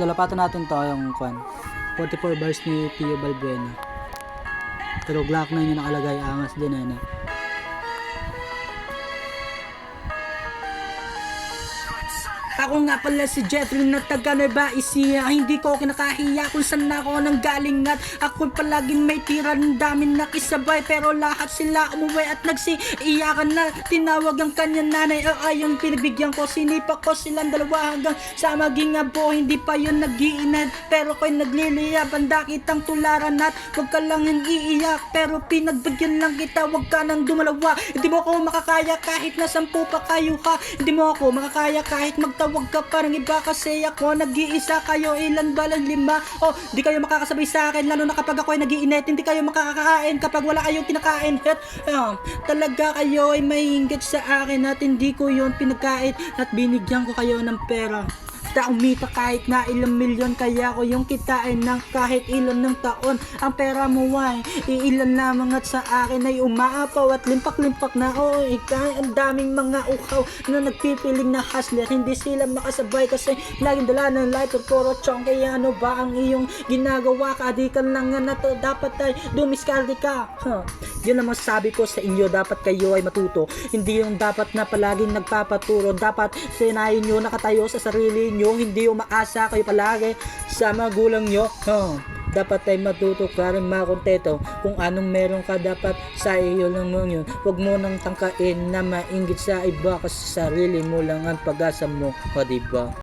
lalapatan natin to yung 44 bars ni Pio Balbuena. Pero Glock 9 yung nakalagay, angas din eh, no? Ako nga pala si Jethro na taga Nueva Ecija. Hindi ko kinakahiya kung saan ako nanggaling at ako palaging may tira ng dami nakisabay. Pero lahat sila umuwi at nagsiiyakan na. Tinawag ang kanya nanay o ayun pinibigyan ko. Sinipa ko silang dalawa hanggang sa maging abo. Hindi pa yun nag-iinad pero ko'y nagliliyab. Banda kitang tularan at huwag ka lang yung iiyak. Pero pinagbigyan lang kita, huwag ka nang dumalawa. Hindi mo ako makakaya kahit na 10 pa kayo ha. Hindi mo ako makakaya kahit magtawag ka parang iba kasi ako nag-iisa, kayo ilan ba lang 5? Oh, di kayo makakasabay sa akin lalo na kapag ako ay nag-iinit. Hindi kayo makakakain kapag wala kayong kinakain. Talaga kayo ay maingit sa akin at hindi ko yon pinagkait at binigyan ko kayo ng pera. Umita kahit na ilang milyon, kaya ko yung kitain ng kahit ilan ng taon. Ang pera mo ay iilan lamang at sa akin ay umaapaw at limpak-limpak na ikaw. Ang daming mga ukaw na nagpipiling na hustler, hindi sila makasabay kasi laging dala ng lighter puro chong. Kaya ano ba ang iyong ginagawa ka? Di ka lang na to, dapat ay dumiskarte ka. Yun ang masasabi ko sa inyo, dapat kayo ay matuto. Hindi yung dapat na palaging nagpapaturo. Dapat sinayin nyo nakatayo sa sarili nyo, hindi umaasa kayo palagi sa magulang nyo. Dapat ay matuto ka rin makontento kung anong meron ka, dapat sa iyo lang mo yun. Huwag mo nang tangkain na mainggit sa iba kasi sarili mo lang ang pag-asa mo, o diba?